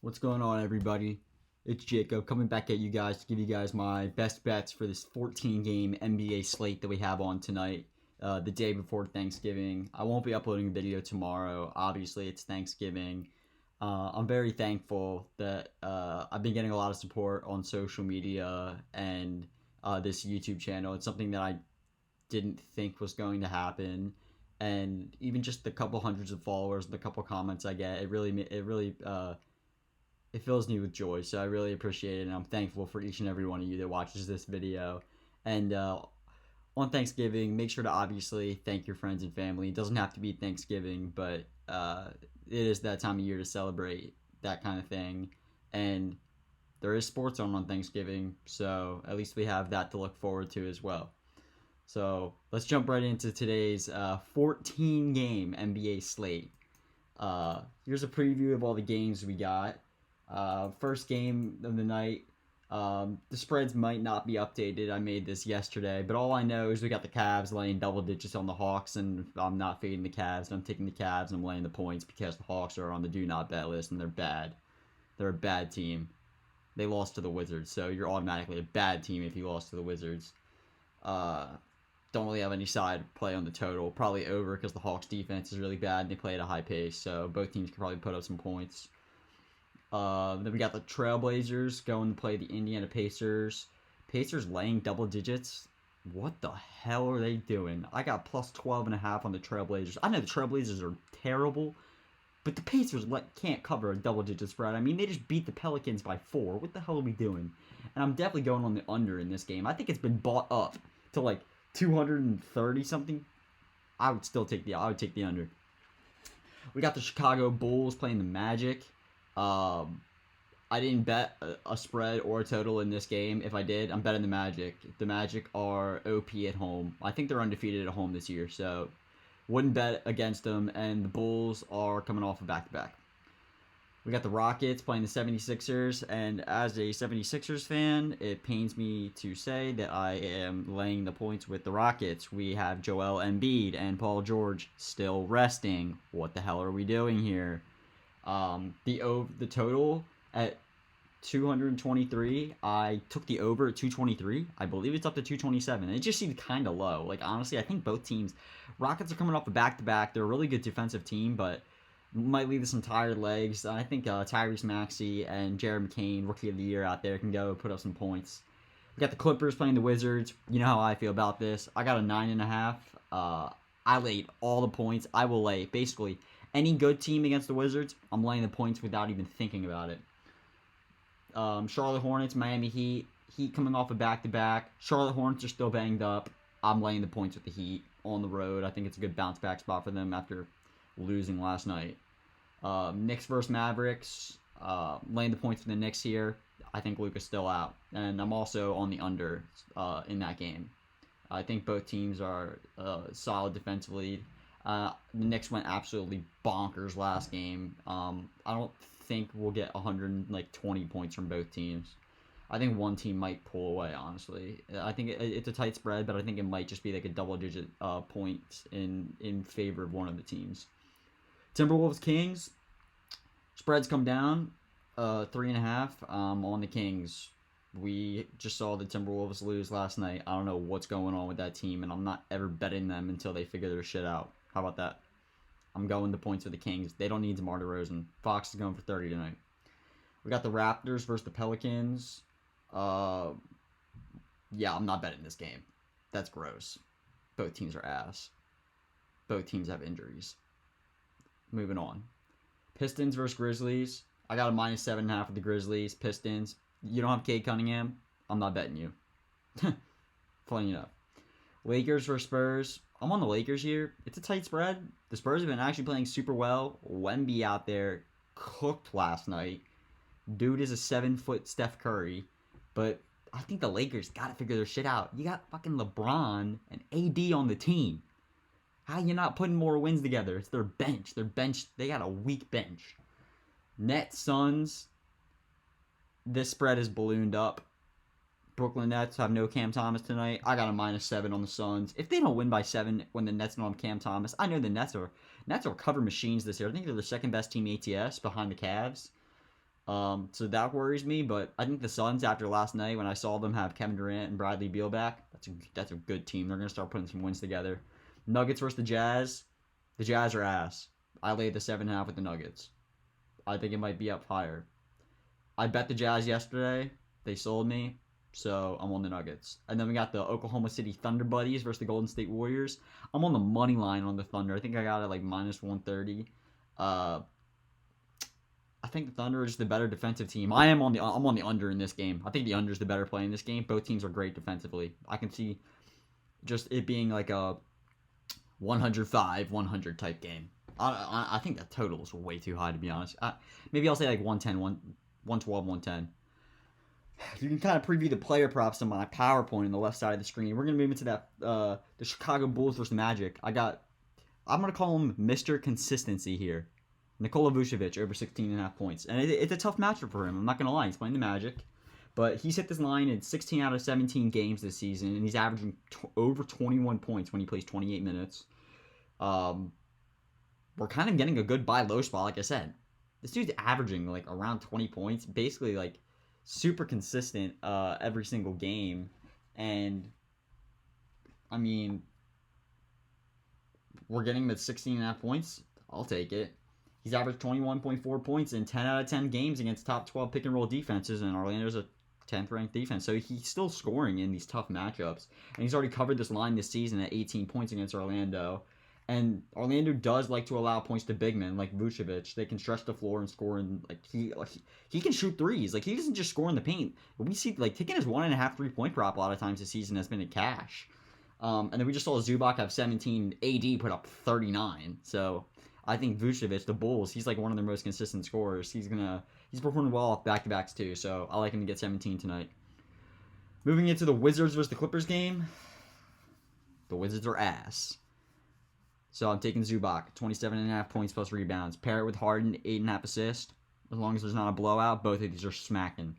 What's going on, everybody? It's Jacob coming back at you guys to give you guys my best bets for this 14-game NBA slate that we have on tonight, the day before Thanksgiving. I won't be uploading a video tomorrow. Obviously, it's Thanksgiving. I'm very thankful that I've been getting a lot of support on social media and this YouTube channel. It's something that I didn't think was going to happen, and even just the couple hundreds of followers and the couple comments I get, it fills me with joy. So I really appreciate it, and I'm thankful for each and every one of you that watches this video. And on Thanksgiving, make sure to obviously thank your friends and family. It doesn't have to be Thanksgiving, but it is that time of year to celebrate that kind of thing. And there is sports on Thanksgiving, so at least we have that to look forward to as well. So let's jump right into today's 14-game NBA slate. Here's a preview of all the games we got. First game of the night. The spreads might not be updated. I made this yesterday, but all I know is we got the Cavs laying double digits on the Hawks, and I'm not fading the Cavs. I'm taking the Cavs and I'm laying the points because the Hawks are on the do not bet list and they're bad. They're a bad team. They lost to the Wizards, so you're automatically a bad team if you lost to the Wizards. Don't really have any side play on the total. Probably over because the Hawks defense is really bad and they play at a high pace, so both teams can probably put up some points. Then we got the Trailblazers going to play the Indiana Pacers. Pacers laying double digits. What the hell are they doing? I got plus 12.5 on the Trailblazers. I know the Trailblazers are terrible, but the Pacers can't cover a double-digit spread. I mean, they just beat the Pelicans by 4. What the hell are we doing? And I'm definitely going on the under in this game. I think it's been bought up to like 230 something. I would take the under. We got the Chicago Bulls playing the Magic. I didn't bet a spread or a total in this game. If I did, I'm betting the Magic. The Magic are OP at home. I think they're undefeated at home this year, so wouldn't bet against them. And the Bulls are coming off a back-to-back. We got the Rockets playing the 76ers, and as a 76ers fan, it pains me to say that I am laying the points with the Rockets. We have Joel Embiid and Paul George still resting. What the hell are we doing here? The total at 223, I took the over at 223. I believe it's up to 227. It just seemed kind of low. Like, honestly, I think both teams, Rockets are coming off a back-to-back. They're a really good defensive team, but might leave some tired legs. I think Tyrese Maxey and Jared McCain, Rookie of the Year out there, can go put up some points. We got the Clippers playing the Wizards. You know how I feel about this. I got a 9.5. I laid all the points. I will lay basically any good team against the Wizards. I'm laying the points without even thinking about it. Charlotte Hornets, Miami Heat. Heat coming off a back-to-back. Charlotte Hornets are still banged up. I'm laying the points with the Heat on the road. I think it's a good bounce-back spot for them after losing last night. Knicks versus Mavericks. Laying the points for the Knicks here. I think Luka's still out. And I'm also on the under in that game. I think both teams are solid defensively. The Knicks went absolutely bonkers last game. I don't think we'll get 120 points from both teams. I think one team might pull away, honestly. I think it's a tight spread, but I think it might just be like a double-digit points in favor of one of the teams. Timberwolves Kings. Spreads come down 3.5 on the Kings. We just saw the Timberwolves lose last night. I don't know what's going on with that team, and I'm not ever betting them until they figure their shit out. How about that? I'm going the points with the Kings. They don't need DeMar DeRozan. Fox is going for 30 tonight. We got the Raptors versus the Pelicans. Yeah, I'm not betting this game. That's gross. Both teams are ass. Both teams have injuries. Moving on. Pistons versus Grizzlies. I got a -7.5 with the Grizzlies. Pistons. You don't have Cade Cunningham. I'm not betting you. Funny enough. Lakers versus Spurs. I'm on the Lakers here. It's a tight spread. The Spurs have been actually playing super well. Wemby out there cooked last night. Dude is a 7-foot Steph Curry. But I think the Lakers got to figure their shit out. You got fucking LeBron and AD on the team. How you not putting more wins together? It's their bench. They got a weak bench. Nets, Suns. This spread is ballooned up. Brooklyn Nets have no Cam Thomas tonight. I got a -7 on the Suns. If they don't win by 7 when the Nets don't have Cam Thomas, I know the Nets are cover machines this year. I think they're the second best team ATS behind the Cavs. So that worries me. But I think the Suns, after last night when I saw them have Kevin Durant and Bradley Beal back, that's a good team. They're gonna start putting some wins together. Nuggets versus the Jazz. The Jazz are ass. I laid the 7.5 with the Nuggets. I think it might be up higher. I bet the Jazz yesterday. They sold me, so I'm on the Nuggets. And then we got the Oklahoma City Thunder Buddies versus the Golden State Warriors. I'm on the money line on the Thunder. I think I got it like minus 130. I think the Thunder is the better defensive team. I'm on the under in this game. I think the under is the better play in this game. Both teams are great defensively. I can see just it being like a 105-100 type game. I think that total is way too high, to be honest. Maybe I'll say like 110, 112, 110. You can kind of preview the player props on my PowerPoint on the left side of the screen. We're going to move into that the Chicago Bulls versus Magic. I'm going to call him Mr. Consistency here. Nikola Vucevic over 16.5 points. And it's a tough matchup for him. I'm not going to lie. He's playing the Magic. But he's hit this line in 16 out of 17 games this season. And he's averaging over 21 points when he plays 28 minutes. We're kind of getting a good buy low spot, like I said. This dude's averaging like around 20 points. Basically like super consistent every single game. And I mean, we're getting the 16.5 points. I'll take it. He's averaged 21.4 points in 10 out of 10 games against top 12 pick and roll defenses, and Orlando's a 10th ranked defense. So he's still scoring in these tough matchups. And he's already covered this line this season at 18 points against Orlando. And Orlando does like to allow points to big men like Vucevic. They can stretch the floor and score, and like he can shoot threes. Like he doesn't just score in the paint. We see like taking his 1.5 3-point prop a lot of times this season has been a cash. And then we just saw Zubac have 17. AD put up 39. So I think Vucevic, the Bulls, he's like one of their most consistent scorers. He's performing well off back-to-backs too. So I like him to get 17 tonight. Moving into the Wizards versus the Clippers game. The Wizards are ass. So I'm taking Zubac, 27.5 points plus rebounds. Pair it with Harden, 8.5 assists. As long as there's not a blowout, both of these are smacking.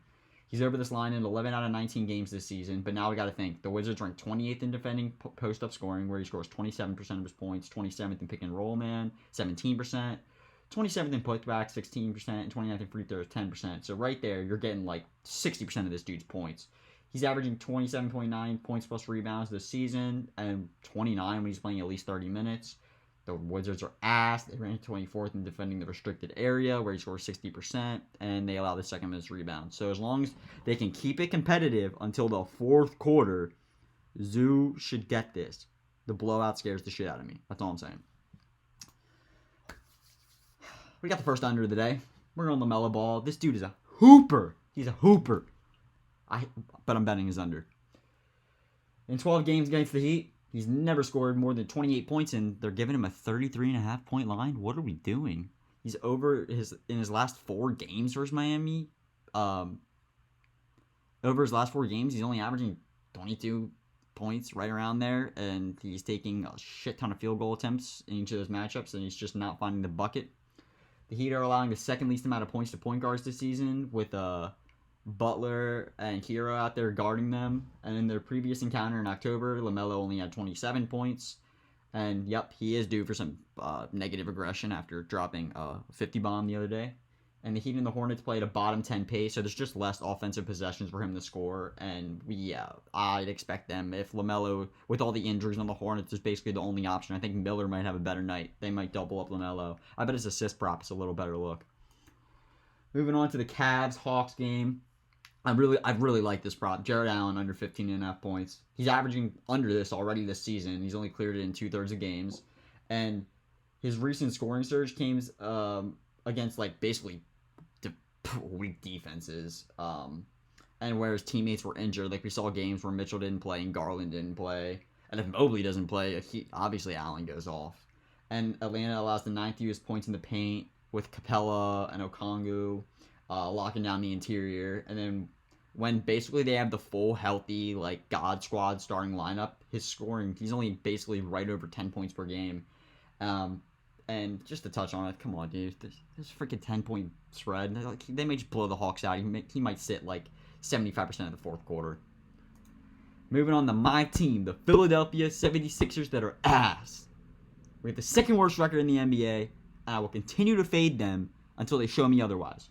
He's over this line in 11 out of 19 games this season, but now we got to think. The Wizards rank 28th in defending post-up scoring, where he scores 27% of his points, 27th in pick and roll, 17%, 27th in putback, 16%, and 29th in free throws, 10%. So right there, you're getting like 60% of this dude's points. He's averaging 27.9 points plus rebounds this season, and 29 when he's playing at least 30 minutes. The Wizards are ass. They rank 24th in defending the restricted area, where he scores 60%, and they allow the second most rebounds. So as long as they can keep it competitive until the fourth quarter, Zoo should get this. The blowout scares the shit out of me. That's all I'm saying. We got the first under of the day. We're on LaMelo Ball. This dude is a hooper. He's a hooper. But I'm betting his under. In 12 games against the Heat, he's never scored more than 28 points, and they're giving him a 33.5 point line. What are we doing? He's over in his last 4 games versus Miami. Over his last 4 games, he's only averaging 22 points, right around there, and he's taking a shit ton of field goal attempts in each of those matchups, and he's just not finding the bucket. The Heat are allowing the second least amount of points to point guards this season, with Butler and Hero out there guarding them. And in their previous encounter in October, LaMelo only had 27 points. And yep, he is due for some negative aggression after dropping a 50 bomb the other day. And the Heat and the Hornets play at a bottom 10 pace, so there's just less offensive possessions for him to score. And I'd expect them, if LaMelo, with all the injuries on the Hornets, is basically the only option. I think Miller might have a better night. They might double up LaMelo. I bet his assist prop is a little better look. Moving on to the Cavs-Hawks game. I really like this prop. Jared Allen under 15.5 points. He's averaging under this already this season. He's only cleared it in 2/3 of games. And his recent scoring surge came against like basically weak defenses. And where his teammates were injured. Like we saw games where Mitchell didn't play and Garland didn't play. And if Mobley doesn't play, obviously Allen goes off. And Atlanta allows the 9th fewest points in the paint with Capella and Okongwu locking down the interior. And then when basically they have the full healthy like God Squad starting lineup, his scoring, he's only basically right over 10 points per game. And just to touch on it, come on, dude, this freaking 10-point spread, like, they may just blow the Hawks out. He might sit like 75% of the fourth quarter. Moving on to my team, the Philadelphia 76ers, that are ass. We have the second worst record in the NBA, and I will continue to fade them until they show me otherwise.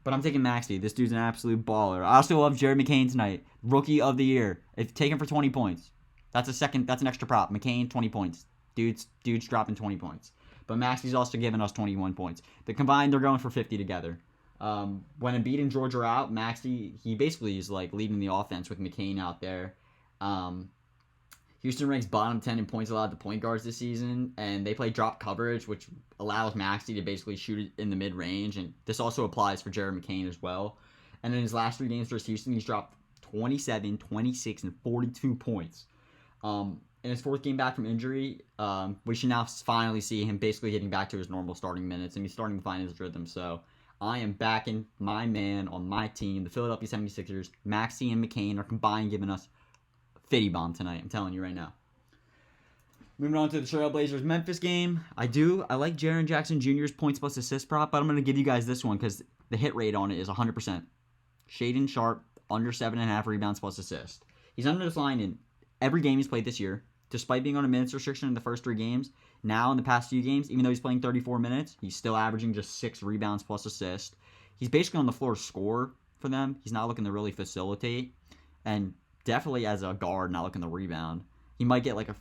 But I'm taking Maxey. This dude's an absolute baller. I also love Jared McCain tonight. Rookie of the year. If take him for 20 points. That's an extra prop. McCain, 20 points. Dude's dropping 20 points. But Maxey's also giving us 21 points. The combined, they're going for 50 together. When Embiid and George are out, Maxey, he basically is like leading the offense with McCain out there. Houston ranks bottom 10 in points allowed to point guards this season, and they play drop coverage, which allows Maxey to basically shoot it in the mid-range, and this also applies for Jared McCain as well. And in his last 3 games versus Houston, he's dropped 27, 26, and 42 points. In his 4th game back from injury, we should now finally see him basically getting back to his normal starting minutes, and he's starting to find his rhythm. So I am backing my man on my team, the Philadelphia 76ers. Maxey and McCain are combined giving us 50 bomb tonight. I'm telling you right now. Moving on to the Trailblazers Memphis game. I like Jaren Jackson Jr.'s points plus assist prop, but I'm going to give you guys this one because the hit rate on it is 100%. Shaedon Sharpe, under 7.5 rebounds plus assist. He's under this line in every game he's played this year, despite being on a minutes restriction in the first 3 games. Now, in the past few games, even though he's playing 34 minutes, he's still averaging just 6 rebounds plus assist. He's basically on the floor to score for them. He's not looking to really facilitate. And definitely as a guard, not looking to rebound. He might get like a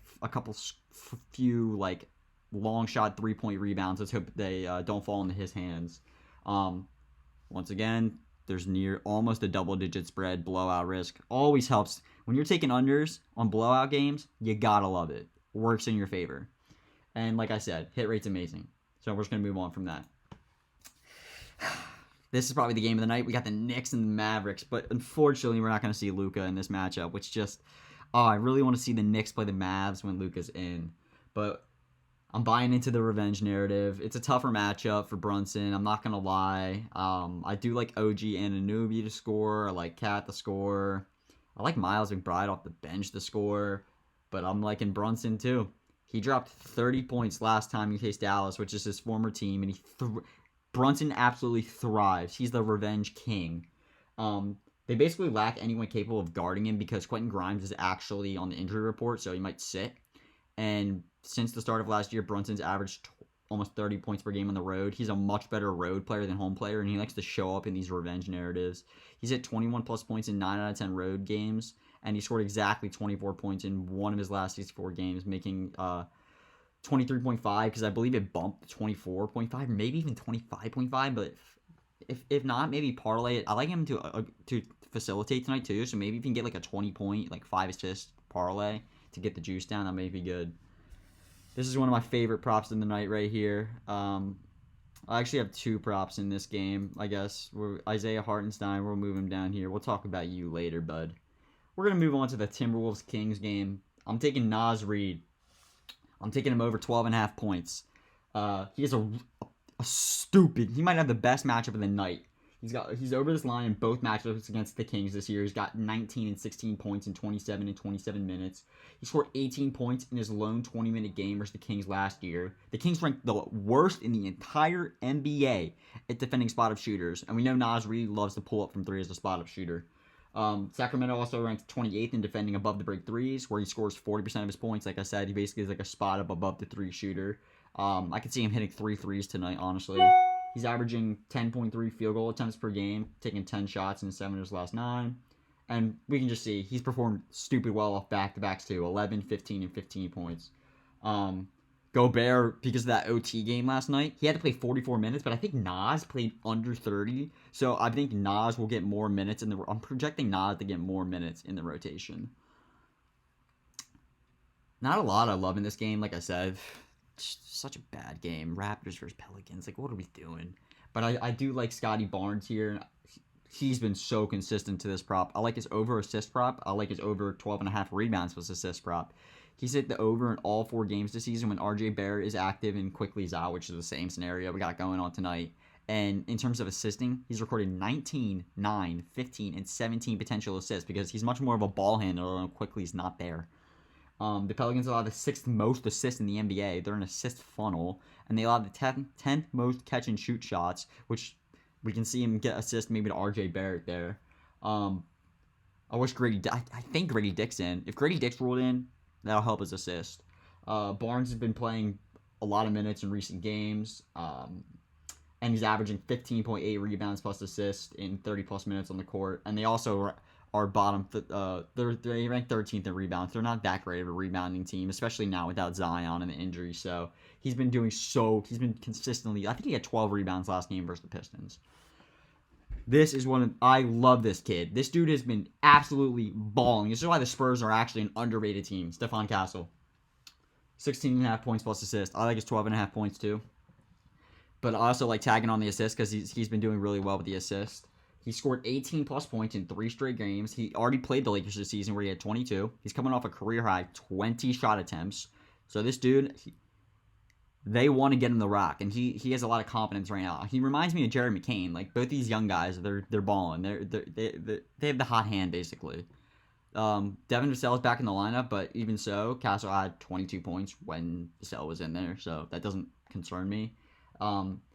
few like long shot 3-point rebounds. Let's hope they don't fall into his hands. Once again, there's near almost a double-digit spread blowout risk. Always helps when you're taking unders on blowout games. You gotta love it. Works in your favor. And like I said, hit rate's amazing. So we're just gonna move on from that. This is probably the game of the night. We got the Knicks and the Mavericks, but unfortunately, we're not going to see Luka in this matchup, which just, I really want to see the Knicks play the Mavs when Luka's in. But I'm buying into the revenge narrative. It's a tougher matchup for Brunson. I'm not going to lie. I do like OG Anunoby to score. I like Cat to score. I like Miles McBride off the bench to score. But I'm liking Brunson too. He dropped 30 points last time he faced Dallas, which is his former team, and Brunson absolutely thrives. He's the revenge king. They basically lack anyone capable of guarding him because Quentin Grimes is actually on the injury report, so he might sit. And since the start of last year, Brunson's averaged almost 30 points per game on the road. He's a much better road player than home player, and he likes to show up in these revenge narratives. He's hit 21-plus points in 9 out of 10 road games, and he scored exactly 24 points in one of his last 64 games, making 23.5, because I believe it bumped to 24.5, maybe even 25.5, but if not, maybe parlay it. I like him to facilitate tonight too, so maybe if you can get like a 20-point, like 5-assist parlay to get the juice down, that may be good. This is one of my favorite props in the night right here. I actually have 2 props in this game, I guess. Isaiah Hartenstein, we'll move him down here. We'll talk about you later, bud. We're going to move on to the Timberwolves-Kings game. I'm taking Naz Reid. I'm taking him over 12.5 points. He has a stupid. He might have the best matchup of the night. He's over this line in both matchups against the Kings this year. He's got 19 and 16 points in 27 and 27 minutes. He scored 18 points in his lone 20-minute game versus the Kings last year. The Kings ranked the worst in the entire NBA at defending spot-up shooters, and we know Naz Reid loves to pull up from 3 as a spot-up shooter. Sacramento also ranked 28th in defending above the break threes, where he scores 40% of his points. Like I said, he basically is like a spot up above the 3 shooter. I could see him hitting 3 threes tonight, honestly. He's averaging 10.3 field goal attempts per game, taking 10 shots in 7 of his last 9. And we can just see he's performed stupid well off back-to-backs too, 11, 15, and 15 points. Gobert, because of that OT game last night, he had to play 44 minutes, but I think Naz played under 30. So I think Naz will get more minutes. I'm projecting Naz to get more minutes in the rotation. Not a lot I love in this game, like I said. Such a bad game. Raptors versus Pelicans. Like, what are we doing? But I do like Scotty Barnes here. He's been so consistent to this prop. I like his over assist prop. I like his over 12.5 rebounds plus assist prop. He's hit the over in all 4 games this season when RJ Barrett is active and quickly is out, which is the same scenario we got going on tonight. And in terms of assisting, he's recorded 19, 9, 15, and 17 potential assists because he's much more of a ball handler when quickly he's not there. The Pelicans allow the 6th most assists in the NBA. They're an assist funnel. And they allow the 10th most catch and shoot shots, which we can see him get assist maybe to RJ Barrett there. I think Grady Dick's in. If Grady Dick's rolled in, that'll help his assist. Barnes has been playing a lot of minutes in recent games. and he's averaging 15.8 rebounds plus assists in 30-plus minutes on the court. And they also are bottom. They rank 13th in rebounds. They're not that great of a rebounding team, especially now without Zion and the injury. So he's been consistently. I think he had 12 rebounds last game versus the Pistons. I love this kid. This dude has been absolutely balling. This is why the Spurs are actually an underrated team. Stephon Castle, 16.5 points plus assist. I like his 12.5 points too. But I also like tagging on the assist because he's been doing really well with the assist. He scored 18 plus points in 3 straight games. He already played the Lakers this season where he had 22. He's coming off a career high 20 shot attempts. So this dude, they want to get him the rock, and he has a lot of confidence right now. He reminds me of Jerry McCain. Like both these young guys, they're balling. They have the hot hand basically. Devin Vassell is back in the lineup, but even so, Castle had 22 points when Vassell was in there, so that doesn't concern me.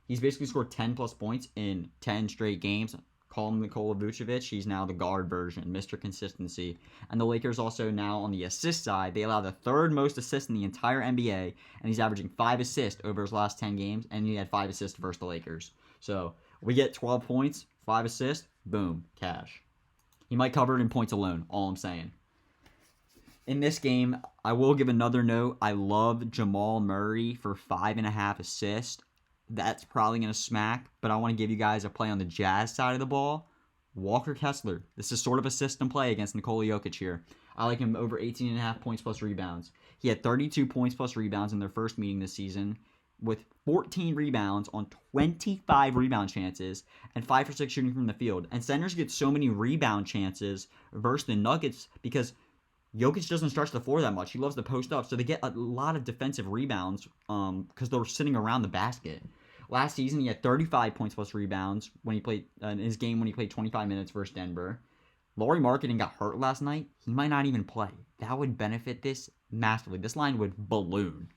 He's basically scored 10 plus points in 10 straight games. Call him Nikola Vucevic. He's now the guard version, Mr. Consistency. And the Lakers also now on the assist side, they allow the 3rd most assists in the entire NBA, and he's averaging 5 assists over his last 10 games, and he had 5 assists versus the Lakers. So we get 12 points, 5 assists, boom, cash. He might cover it in points alone, all I'm saying. In this game, I will give another note. I love Jamal Murray for 5.5 assists. That's probably going to smack, but I want to give you guys a play on the Jazz side of the ball. Walker Kessler. This is sort of a system play against Nikola Jokic here. I like him over 18.5 points plus rebounds. He had 32 points plus rebounds in their first meeting this season with 14 rebounds on 25 rebound chances and 5 for 6 shooting from the field. And centers get so many rebound chances versus the Nuggets because Jokic doesn't stretch the floor that much. He loves to post up, so they get a lot of defensive rebounds because they're sitting around the basket. Last season, he had 35 points plus rebounds when he played in his game when he played 25 minutes versus Denver. Lauri Markkanen got hurt last night. He might not even play. That would benefit this massively. This line would balloon.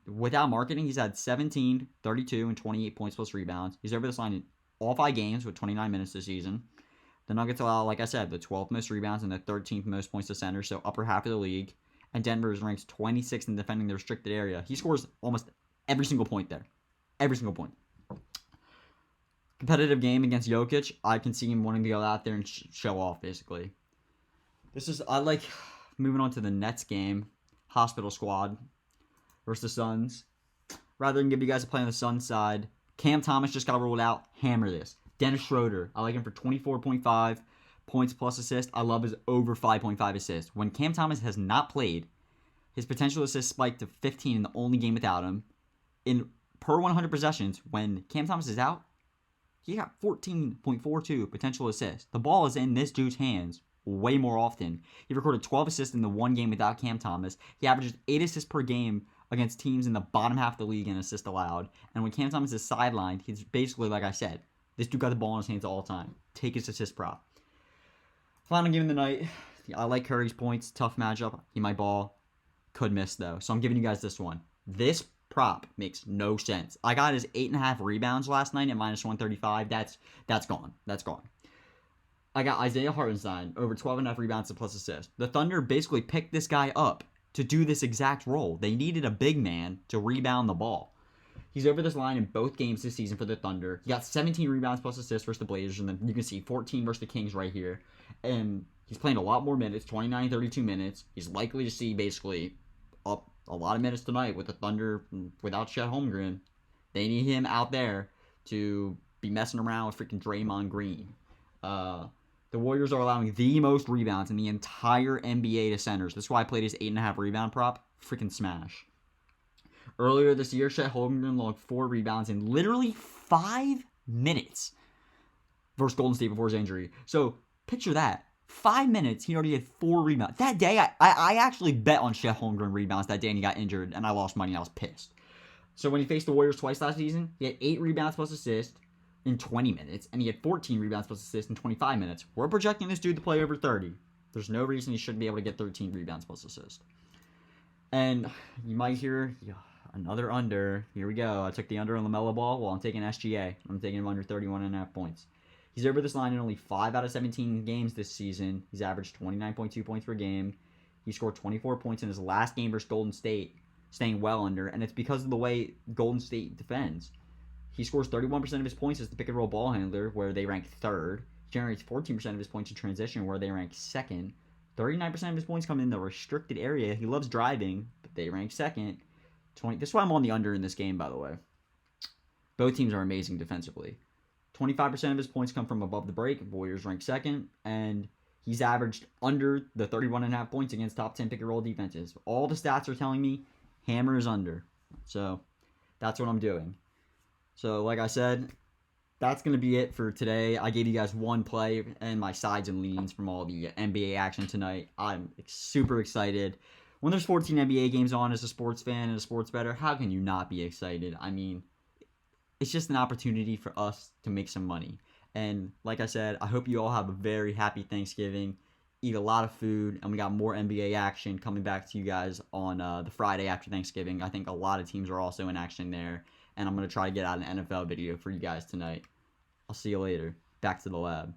Without Markkanen, he's had 17, 32, and 28 points plus rebounds. He's over this line in all 5 games with 29 minutes this season. The Nuggets allow, like I said, the 12th most rebounds and the 13th most points to center, so upper half of the league. And Denver is ranked 26th in defending the restricted area. He scores almost every single point there. Every single point. Competitive game against Jokic. I can see him wanting to go out there and show off, basically. I like moving on to the Nets game. Hospital squad versus the Suns. Rather than give you guys a play on the Suns side, Cam Thomas just got ruled out. Hammer this. Dennis Schroeder. I like him for 24.5 points plus assist. I love his over 5.5 assists. When Cam Thomas has not played, his potential assist spiked to 15 in the only game without him. Per 100 possessions, when Cam Thomas is out, he got 14.42 potential assists. The ball is in this dude's hands way more often. He recorded 12 assists in the 1 game without Cam Thomas. He averages 8 assists per game against teams in the bottom half of the league in assists allowed. And when Cam Thomas is sidelined, he's basically, like I said, this dude got the ball in his hands all the time. Take his assist prop. Final game of the night. I like Curry's points. Tough matchup. He might ball. Could miss, though. So I'm giving you guys this one. This prop makes no sense. I got his 8.5 rebounds last night at minus 135. That's gone. That's gone. I got Isaiah Hartenstein over 12.5 rebounds and plus assists. The Thunder basically picked this guy up to do this exact role. They needed a big man to rebound the ball. He's over this line in both games this season for the Thunder. He got 17 rebounds plus assists versus the Blazers, and then you can see 14 versus the Kings right here. And he's playing a lot more minutes, 29, 32 minutes. He's likely to see basically up a lot of minutes tonight with the Thunder without Chet Holmgren. They need him out there to be messing around with freaking Draymond Green. The Warriors are allowing the most rebounds in the entire NBA to centers. That's why I played his 8.5 rebound prop. Freaking smash. Earlier this year, Chet Holmgren logged 4 rebounds in literally 5 minutes versus Golden State before his injury. So picture that. 5 minutes, he already had 4 rebounds. That day, I actually bet on Chet Holmgren rebounds that day, and he got injured, and I lost money, and I was pissed. So when he faced the Warriors twice last season, he had 8 rebounds plus assist in 20 minutes, and he had 14 rebounds plus assist in 25 minutes. We're projecting this dude to play over 30. There's no reason he shouldn't be able to get 13 rebounds plus assist. And you might hear another under. Here we go. I took the under on LaMelo Ball. Well, I'm taking SGA. I'm taking him under 31.5 points. He's over this line in only 5 out of 17 games this season. He's averaged 29.2 points per game. He scored 24 points in his last game versus Golden State, staying well under, and it's because of the way Golden State defends. He scores 31% of his points as the pick and roll ball handler, where they rank third. He generates 14% of his points in transition, where they rank second. 39% of his points come in the restricted area. He loves driving, but they rank second. This is why I'm on the under in this game, by the way. Both teams are amazing defensively. 25% of his points come from above the break. Warriors rank second, and he's averaged under the 31.5 points against top 10 pick and roll defenses. All the stats are telling me Hammer is under. So that's what I'm doing. So like I said, that's going to be it for today. I gave you guys one play and my sides and leans from all the NBA action tonight. I'm super excited. When there's 14 NBA games on as a sports fan and a sports bettor, how can you not be excited? I mean, it's just an opportunity for us to make some money. And like I said, I hope you all have a very happy Thanksgiving. Eat a lot of food, and we got more NBA action coming back to you guys on the Friday after Thanksgiving. I think a lot of teams are also in action there, and I'm going to try to get out an NFL video for you guys tonight. I'll see you later. Back to the lab.